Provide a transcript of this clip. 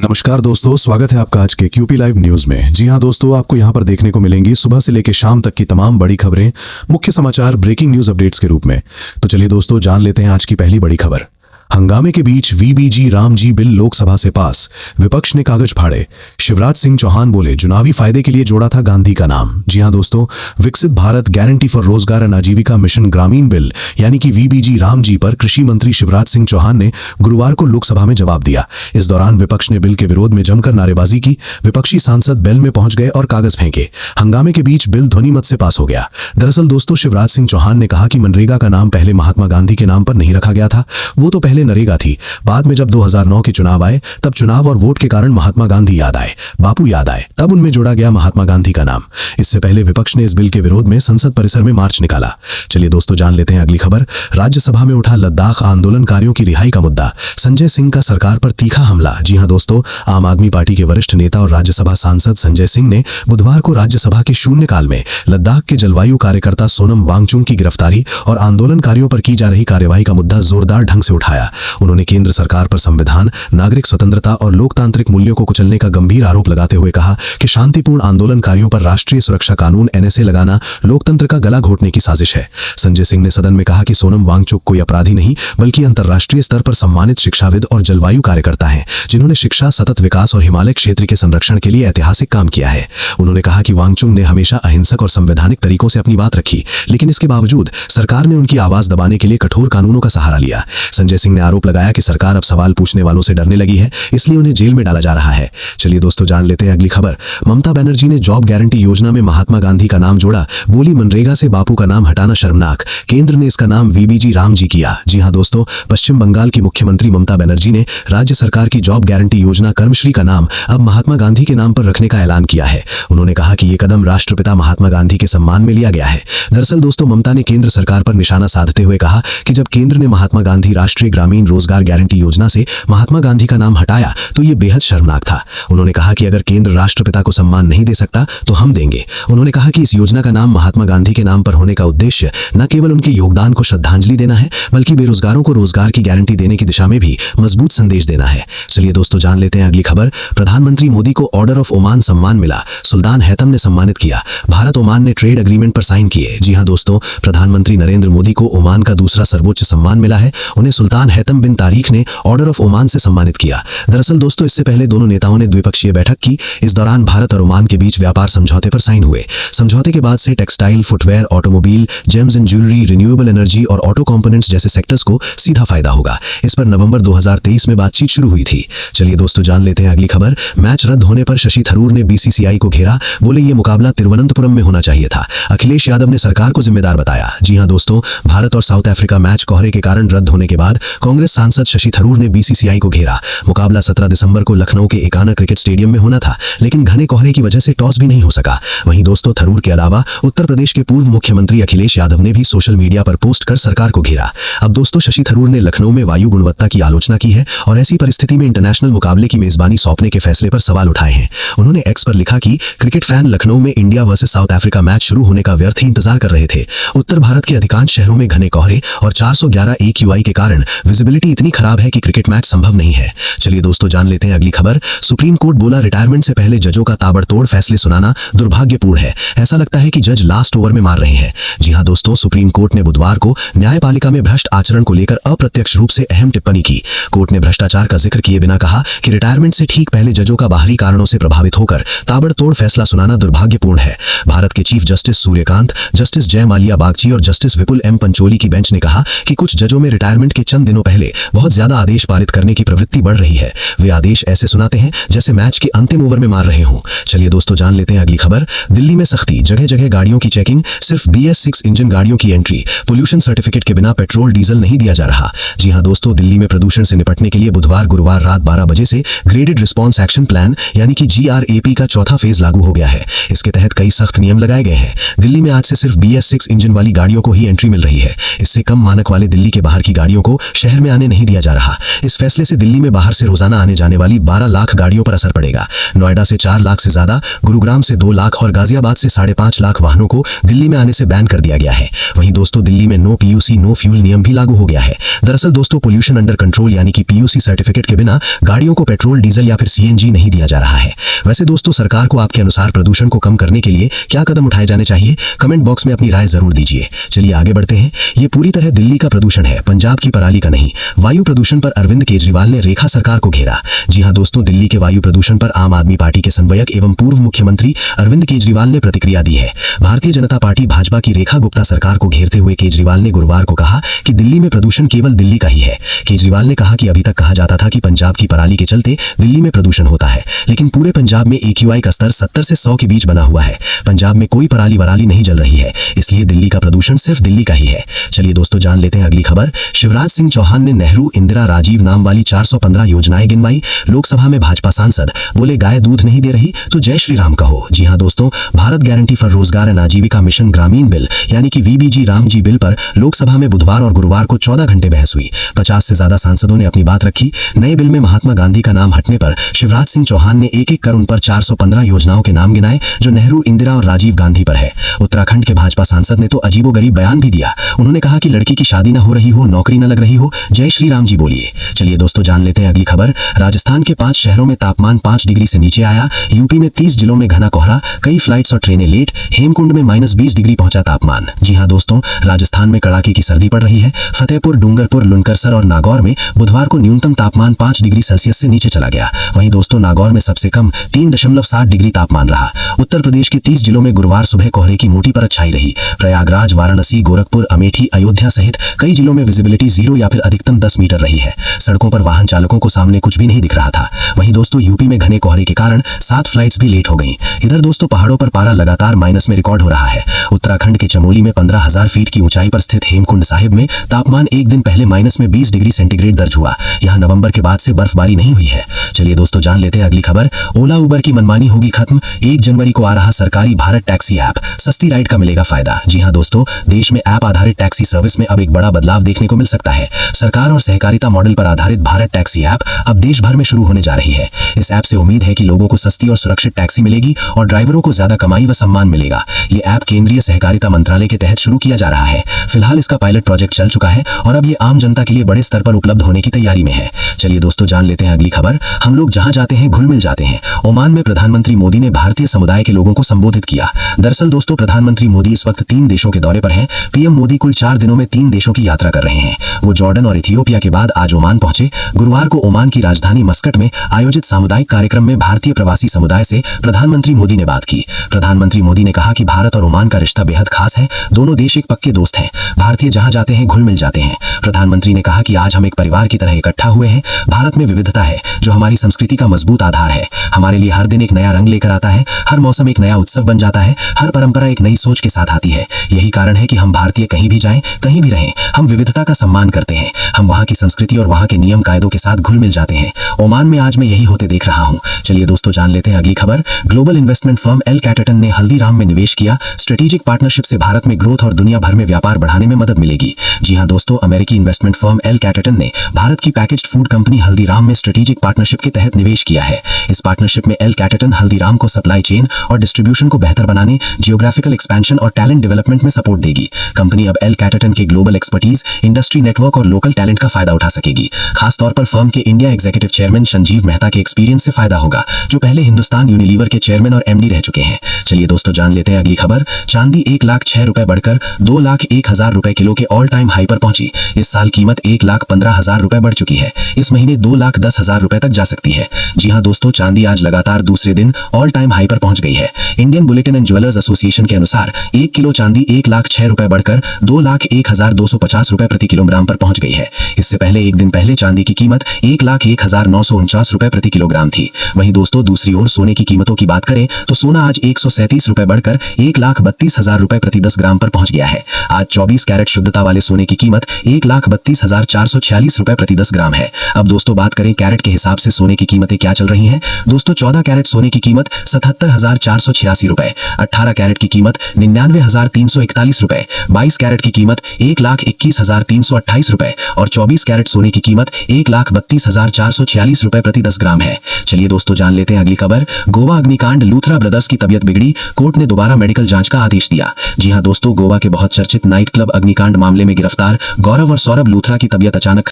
नमस्कार दोस्तों, स्वागत है आपका आज के क्यूपी लाइव न्यूज में। जी हां दोस्तों, आपको यहां पर देखने को मिलेंगी सुबह से लेकर शाम तक की तमाम बड़ी खबरें, मुख्य समाचार, ब्रेकिंग न्यूज अपडेट्स के रूप में। तो चलिए दोस्तों, जान लेते हैं आज की पहली बड़ी खबर। हंगामे के बीच वीबीजी रामजी बिल लोकसभा से पास, विपक्ष ने कागज फाड़े। शिवराज सिंह चौहान बोले, चुनावी फायदे के लिए जोड़ा था गांधी का नाम। जी हां दोस्तों, विकसित भारत गारंटी फॉर रोजगार एंड आजीविका मिशन ग्रामीण बिल यानी कि वीबीजी रामजी पर कृषि मंत्री शिवराज सिंह चौहान ने गुरुवार को लोकसभा में जवाब दिया। इस दौरान विपक्ष ने बिल के विरोध में जमकर नारेबाजी की। विपक्षी सांसद बेल में पहुंच गए और कागज फेंके। हंगामे के बीच बिल ध्वनिमत से पास हो गया। दरअसल दोस्तों, शिवराज सिंह चौहान ने कहा कि मनरेगा का नाम पहले महात्मा गांधी के नाम पर नहीं रखा गया था, वो तो पहले नरेगा थी। बाद में जब 2009 के चुनाव आए, तब चुनाव और वोट के कारण महात्मा गांधी याद आए, बापू याद आए, तब उनमें जोड़ा गया महात्मा गांधी का नाम। इससे पहले विपक्ष ने इस बिल के विरोध में संसद परिसर में मार्च निकाला। चलिए दोस्तों, जान लेते हैं अगली खबर। राज्यसभा में उठा लद्दाख आंदोलनकारियों की रिहाई का मुद्दा, संजय सिंह का सरकार पर तीखा हमला। जी हां दोस्तों, आम आदमी पार्टी के वरिष्ठ नेता और राज्यसभा सांसद संजय सिंह ने बुधवार को राज्यसभा के शून्यकाल में लद्दाख के जलवायु कार्यकर्ता सोनम वांगचुक की गिरफ्तारी और आंदोलनकारियों पर की जा रही कार्यवाही का मुद्दा जोरदार ढंग से उठाया। उन्होंने केंद्र सरकार पर संविधान, नागरिक स्वतंत्रता और लोकतांत्रिक मूल्यों को कुचलने का गंभीर आरोप लगाते हुए कहा कि शांतिपूर्ण आंदोलनकारियों पर राष्ट्रीय सुरक्षा कानून एनएसए लगाना लोकतंत्र का गला घोटने की साजिश है। संजय सिंह ने सदन में कहा कि सोनम वांगचुक कोई अपराधी नहीं, बल्कि अंतर्राष्ट्रीय स्तर पर सम्मानित शिक्षाविद और जलवायु कार्यकर्ता हैं, जिन्होंने शिक्षा, सतत विकास और हिमालय क्षेत्र के संरक्षण के लिए ऐतिहासिक काम किया है। उन्होंने कहा कि वांगचुक ने हमेशा अहिंसक और संवैधानिक तरीकों से अपनी बात रखी, लेकिन इसके बावजूद सरकार ने उनकी आवाज दबाने के लिए कठोर कानूनों का सहारा लिया। संजय सिंह ने आरोप लगाया कि सरकार अब सवाल पूछने वालों से डरने लगी है, इसलिए उन्हें जेल में डाला जा रहा है। चलिए दोस्तों, जान लेते हैं अगली खबर। ममता बनर्जी ने जॉब गारंटी योजना में महात्मा गांधी का नाम जोड़ा, बोली मनरेगा से बापू का नाम हटाना शर्मनाक। केंद्र ने इसका नाम वीबीजी रामजी किया। जी हां दोस्तों, पश्चिम बंगाल की मुख्यमंत्री ममता बनर्जी ने राज्य सरकार की जॉब गारंटी योजना कर्मश्री का नाम अब महात्मा गांधी के नाम पर रखने का ऐलान किया है। उन्होंने कहा कि यह कदम राष्ट्रपिता महात्मा गांधी के सम्मान में लिया गया है। दरअसल दोस्तों, ममता ने केंद्र सरकार पर निशाना साधते हुए कहा कि जब केंद्र ने महात्मा गांधी राष्ट्रीय ग्रामीण रोजगार गारंटी योजना से महात्मा गांधी का नाम हटाया तो यह बेहद शर्मनाक था। उन्होंने कहा कि अगर केंद्र राष्ट्रपिता को सम्मान नहीं दे सकता तो हम देंगे। उन्होंने कहा कि इस योजना का नाम महात्मा गांधी के नाम पर होने का उद्देश्य न केवल उनके योगदान को श्रद्धांजलि देना है, बल्कि बेरोजगारों को रोजगार की गारंटी देने की दिशा में भी मजबूत संदेश देना है। चलिए दोस्तों, जान लेते हैं अगली खबर। प्रधानमंत्री मोदी को ऑर्डर ऑफ ओमान सम्मान मिला, सुल्तान हैतम ने सम्मानित किया। भारत ओमान ने ट्रेड एग्रीमेंट पर साइन किए। जी हां दोस्तों, प्रधानमंत्री नरेंद्र मोदी को ओमान का दूसरा सर्वोच्च सम्मान मिला है। उन्हें सुल्तान हैतम बिन तारीख ने ऑर्डर ऑफ ओमान से सम्मानित किया। दरअसल दोस्तों, इससे पहले दोनों नेताओं ने द्विपक्षीय बैठक की। इस दौरान भारत और ओमान के बीच व्यापार समझौते पर साइन हुए। समझौते के बाद से textile, footwear, automobile, James and jewellery, renewable energy और ऑटो कंपोनेंट्स जैसे सेक्टर्स को सीधा फायदा होगा। इस पर नवंबर 2023 में बातचीत शुरू हुई थी। चलिए दोस्तों, जान लेते हैं अगली खबर। मैच रद्द होने पर शशि थरूर ने बीसीसीआई को घेरा, बोले ये मुकाबला तिरुवनंतपुरम में होना चाहिए था। अखिलेश यादव ने सरकार को जिम्मेदार बताया। जी हां दोस्तों, भारत और साउथ अफ्रीका मैच कोहरे के कारण रद्द होने के बाद कांग्रेस सांसद शशि थरूर ने बीसीसीआई को घेरा। मुकाबला 17 दिसंबर को लखनऊ के एकाना क्रिकेट स्टेडियम में होना था, लेकिन घने कोहरे की वजह से टॉस भी नहीं हो सका। वहीं दोस्तों, थरूर के अलावा उत्तर प्रदेश के पूर्व मुख्यमंत्री अखिलेश यादव ने भी सोशल मीडिया पर पोस्ट कर सरकार को घेरा। अब दोस्तों, शशि थरूर ने लखनऊ में वायु गुणवत्ता की आलोचना की है और ऐसी परिस्थिति में इंटरनेशनल मुकाबले की मेजबानी सौंपने के फैसले पर सवाल उठाए हैं। उन्होंने एक्स पर लिखा कि क्रिकेट फैन लखनऊ में India versus south Africa match शुरू होने का व्यर्थ ही इंतजार कर रहे थे। उत्तर भारत के अधिकांश शहरों में घने कोहरे और 411 AQI के कारण विजिबिलिटी इतनी खराब है कि क्रिकेट मैच संभव नहीं है। चलिए दोस्तों, जान लेते हैं अगली खबर। सुप्रीम कोर्ट बोला, रिटायरमेंट से पहले जजों का ताबड़तोड़ फैसले सुनाना दुर्भाग्यपूर्ण है। ऐसा लगता है कि जज लास्ट ओवर में मार रहे हैं। जी हां दोस्तों, सुप्रीम कोर्ट ने बुधवार को न्यायपालिका में भ्रष्ट आचरण को लेकर अप्रत्यक्ष रूप से अहम टिप्पणी की। कोर्ट ने भ्रष्टाचार का जिक्र किए बिना कहा कि रिटायरमेंट से ठीक पहले जजों का बाहरी कारणों से प्रभावित होकर ताबड़तोड़ फैसला सुनाना दुर्भाग्यपूर्ण है। भारत के चीफ जस्टिस सूर्यकांत, जस्टिस जय माल्या बागची और जस्टिस विपुल एम पंचोली की बेंच ने कहा कि कुछ जजों में रिटायरमेंट के चंद दिनों पहले बहुत ज्यादा आदेश पारित करने की प्रवृत्ति बढ़ रही है। वे आदेश ऐसे सुनाते हैं जैसे मैच के अंतिम ओवर में मार रहे हों। चलिए दोस्तों, जान लेते हैं अगली खबर। दिल्ली में सख्ती, जगह जगह गाड़ियों की चेकिंग, सिर्फ BS6 इंजन गाड़ियों की एंट्री, पोल्यूशन सर्टिफिकेट के बिना पेट्रोल डीजल नहीं दिया जा रहा। जी हां दोस्तों, दिल्ली में प्रदूषण से निपटने के लिए गुरुवार रात 12 बजे से ग्रेडेड रिस्पॉन्स एक्शन प्लान यानी कि GRAP का चौथा फेज लागू हो गया है। इसके तहत कई सख्त नियम लगाए गए हैं। दिल्ली में आज से सिर्फ BS6 इंजन वाली गाड़ियों को ही एंट्री मिल रही है। इससे कम मानक वाले दिल्ली के बाहर की गाड़ियों को शहर शहर में आने नहीं दिया जा रहा। इस फैसले से दिल्ली में बाहर से रोजाना आने जाने वाली 12 लाख गाड़ियों पर असर पड़ेगा। नोएडा से 4 लाख से ज्यादा, गुरुग्राम से 2 लाख और गाजियाबाद से 5.5 लाख वाहनों को दिल्ली में आने से बैन कर दिया गया है। वहीं दोस्तों दिल्ली में नो पीयूसी नो फ्यूल नियम भी लागू हो गया है। दरअसल दोस्तों पोल्यूशन अंडर कंट्रोल यानी कि पीयूसी सर्टिफिकेट के बिना गाड़ियों को पेट्रोल, डीजल या फिर सीएनजी नहीं दिया जा रहा है। वैसे दोस्तों सरकार को आपके अनुसार प्रदूषण को कम करने के लिए क्या कदम उठाए जाने चाहिए, कमेंट बॉक्स में अपनी राय जरूर दीजिए। चलिए आगे बढ़ते हैं। ये पूरी तरह दिल्ली का प्रदूषण है, पंजाब की पराली का नहीं। वायु प्रदूषण पर अरविंद केजरीवाल ने रेखा सरकार को घेरा। जी हां दोस्तों, दिल्ली के वायु प्रदूषण पर आम आदमी पार्टी के संवयक एवं पूर्व मुख्यमंत्री अरविंद केजरीवाल ने प्रतिक्रिया दी है। भारतीय जनता पार्टी भाजपा की रेखा गुप्ता सरकार को घेरते हुए केजरीवाल ने गुरुवार को कहा कि दिल्ली में प्रदूषण केवल दिल्ली का ही है। केजरीवाल ने कहा कि अभी तक कहा जाता था कि पंजाब की पराली के चलते दिल्ली में प्रदूषण होता है, लेकिन पूरे पंजाब में AQI का स्तर 70 से 100 के बीच बना हुआ है। पंजाब में कोई पराली वराली नहीं जल रही है, इसलिए दिल्ली का प्रदूषण सिर्फ दिल्ली का ही है। चलिए दोस्तों जान लेते हैं अगली खबर। शिवराज सिंह चौहान ने नेहरू, इंदिरा, राजीव नाम वाली 415 योजनाएं गिनवाई। लोकसभा में भाजपा सांसद बोले गाय दूध नहीं दे रही तो जय श्री राम कहो। जी हां दोस्तों, भारत गारंटी फॉर रोजगार एंड आजीविका मिशन ग्रामीण बिल यानी कि VBG रामजी बिल पर लोकसभा में बुधवार और गुरुवार को 14 घंटे बहस हुई। 50 से ज्यादा सांसदों ने अपनी बात रखी। नए बिल में महात्मा गांधी का नाम हटने पर शिवराज सिंह चौहान ने एक-एक कर उन पर 415 योजनाओं के नाम गिनाए जो नेहरू, इंदिरा और राजीव गांधी पर है। उत्तराखंड के भाजपा सांसद ने तो अजीबोगरीब बयान भी दिया। उन्होंने कहा कि लड़की की शादी न हो रही हो, नौकरी न लग रही हो, जय श्री राम जी बोलिए। चलिए दोस्तों जान लेते हैं अगली खबर। राजस्थान के 5 शहरों में तापमान 5 डिग्री से नीचे आया। यूपी में 30 जिलों में घना कोहरा, कई फ्लाइट्स और ट्रेनें लेट। हेमकुंड में -20 डिग्री पहुंचा तापमान। जी हां दोस्तों, राजस्थान में कड़ाके की सर्दी पड़ रही है। फतेहपुर, डूंगरपुर, लुनकरसर और नागौर में बुधवार को न्यूनतम तापमान 5 डिग्री सेल्सियस से नीचे चला गया। वहीं दोस्तों नागौर में सबसे कम 3.7 डिग्री तापमान रहा। उत्तर प्रदेश के 30 जिलों में गुरुवार सुबह कोहरे की मोटी परत छाई रही। प्रयागराज, वाराणसी, गोरखपुर, अमेठी, अयोध्या सहित कई जिलों में विजिबिलिटी 0 या फिर अधिकतम 10 मीटर रही है। सड़कों पर वाहन चालकों को सामने कुछ भी नहीं दिख रहा था। वहीं दोस्तों यूपी में घने कोहरे के कारण 7 फ्लाइट्स भी लेट हो गईं। इधर दोस्तों पहाड़ों पर पारा लगातार माइनस में रिकॉर्ड हो रहा है। उत्तराखंड के चमोली में 15,000 फीट की ऊंचाई पर स्थित हेमकुंड साहिब में तापमान एक दिन पहले -20 डिग्री सेंटीग्रेड दर्ज हुआ। यहां नवंबर के बाद से बर्फबारी नहीं हुई है। चलिए दोस्तों जान लेते हैं अगली खबर। ओला उबर की मनमानी होगी खत्म। 1 जनवरी को आ रहा सरकारी भारत टैक्सी ऐप, सस्ती राइड का मिलेगा फायदा। जी हां दोस्तों, देश में ऐप आधारित टैक्सी सर्विस में अब एक बड़ा बदलाव देखने को मिल सकता है। सरकार और सहकारिता मॉडल पर आधारित भारत टैक्सी ऐप अब देश भर में शुरू होने जा रही है। इस ऐप से उम्मीद है कि लोगों को सस्ती और सुरक्षित टैक्सी मिलेगी और ड्राइवरों को ज्यादा कमाई व सम्मान मिलेगा। ये ऐप केंद्रीय सहकारिता मंत्रालय के तहत शुरू किया जा रहा है। फिलहाल इसका पायलट प्रोजेक्ट चल चुका है और अब ये आम जनता के लिए बड़े स्तर पर उपलब्ध होने की तैयारी में है। चलिए दोस्तों जान लेते हैं अगली खबर। हम लोग जहां जाते हैं घुल मिल जाते हैं। ओमान में प्रधानमंत्री मोदी ने भारतीय समुदाय के लोगों को संबोधित किया। दरअसल दोस्तों प्रधानमंत्री मोदी इस वक्त 3 देशों के दौरे पर हैं। पीएम मोदी कुल 4 दिनों में 3 देशों की यात्रा कर रहे हैं। वो जॉर्डन और इथियोपिया के बाद आज ओमान पहुंचे। गुरुवार को ओमान की राजधानी मस्कट में आयोजित सामुदायिक कार्यक्रम में भारतीय प्रवासी समुदाय से प्रधानमंत्री मोदी ने बात की। प्रधानमंत्री मोदी ने कहा कि भारत और ओमान का रिश्ता बेहद खास है। दोनों देश एक पक्के दोस्त हैं। भारतीय जहां जाते हैं घुल मिल जाते हैं। प्रधानमंत्री ने कहा कि आज हम एक परिवार की तरह इकट्ठा हुए हैं। भारत में विविधता है जो हमारी संस्कृति का मजबूत आधार है। हमारे लिए हर दिन एक नया रंग लेकर आता है, हर मौसम एक नया उत्सव बन जाता है, हर परंपरा एक नई सोच के साथ आती है। यही कारण है कि हम भारतीय कहीं भी जाएं, कहीं भी रहें, हम विविधता का सम्मान करते हैं। हम वहां की संस्कृति और वहां के नियम कायदों के साथ घुल मिल जाते हैं। ओमान में आज मैं यही होते देख रहा हूं। चलिए दोस्तों जान लेते हैं अगली खबर। ग्लोबल इन्वेस्टमेंट फर्म एल कैटरटन ने हल्दीराम में निवेश किया। स्ट्रेटेजिक पार्टनरशिप से भारत में ग्रोथ और दुनिया भर में व्यापार बढ़ाने में मदद मिलेगी। जी हां दोस्तों, अमेरिकी इन्वेस्टमेंट फर्म एल कैटरटन ने भारत की पैकेज्ड फूड कंपनी हल्दीराम में स्ट्रेटेजिक पार्टनरशिप के तहत निवेश किया है। इस पार्टनरशिप में एल कैटरटन हल्दीराम को सप्लाई चेन और डिस्ट्रीब्यूशन को बेहतर बनाने, जियोग्राफिकल एक्सपेंशन और टैलेंट डेवलपमेंट में सपोर्ट देगी। कंपनी अब एल कैटरटन के ग्लोबल एक्सपर्टीज, इंडस्ट्री नेटवर्क और लोकल टैलेंट का फायदा उठा सकेगी। खासतौर पर फर्म के India executive chairman Sanjeev Mehta के एक्सपीरियंस से फायदा होगा, जो पहले हिंदुस्तान यूनिलीवर के चेयरमैन और एमडी रह चुके हैं। चलिए दोस्तों जान लेते हैं अगली खबर। चांदी 1,06,000 रुपए बढ़कर 2,01,000 रुपए किलो के ऑल टाइम हाई पर पहुंची। इस साल कीमत 1,15,000 रुपए बढ़ चुकी है। इस महीने 2,10,000 रुपए तक जा सकती है। जी हां दोस्तों, चांदी आज लगातार दूसरे दिन ऑल टाइम हाई पर पहुंच गई है। Indian bulletin and jewellers association के अनुसार 1 किलो चांदी 1,06,000 रुपए बढ़कर 2,01,250 रुपए प्रति किलोग्राम पर पहुंच गई है। इससे पहले एक दिन पहले चांदी की कीमत 1,01,949 रुपए प्रति किलोग्राम थी। वहीं दोस्तों दूसरी ओर सोने की कीमतों की बात करें तो सोना आज 137 रुपए बढ़कर 1,32,000 रुपए प्रति 10 ग्राम पर पहुंच गया है। आज 24 कैरेट शुद्धता वाले सोने की कीमत 1,32,446 रुपए प्रति 10 ग्राम है। अब दोस्तों बात करें कैरेट के हिसाब से सोने की कीमतें क्या चल रही हैं। दोस्तों 14 कैरेट सोने की कीमत 77,486 रुपए, 18 कैरेट की कीमत 99,341 रुपए, 22 कैरेट की कीमत 1,21,328 रुपए और 24 कैरेट सोने की कीमत 1,32,446 रुपए प्रति 10 ग्राम है। चलिए दोस्तों जान लेते हैं अगली खबर। गोवा अग्निकांड, लूथरा ब्रदर्स की तबीयत बिगड़ी, कोर्ट ने दोबारा मेडिकल जांच का आदेश दिया। जी हां दोस्तों, गोवा के बहुत चर्चित नाइट क्लब अग्निकांड मामले में गिरफ्तार गौरव और सौरभ लूथरा की तबीयत अचानक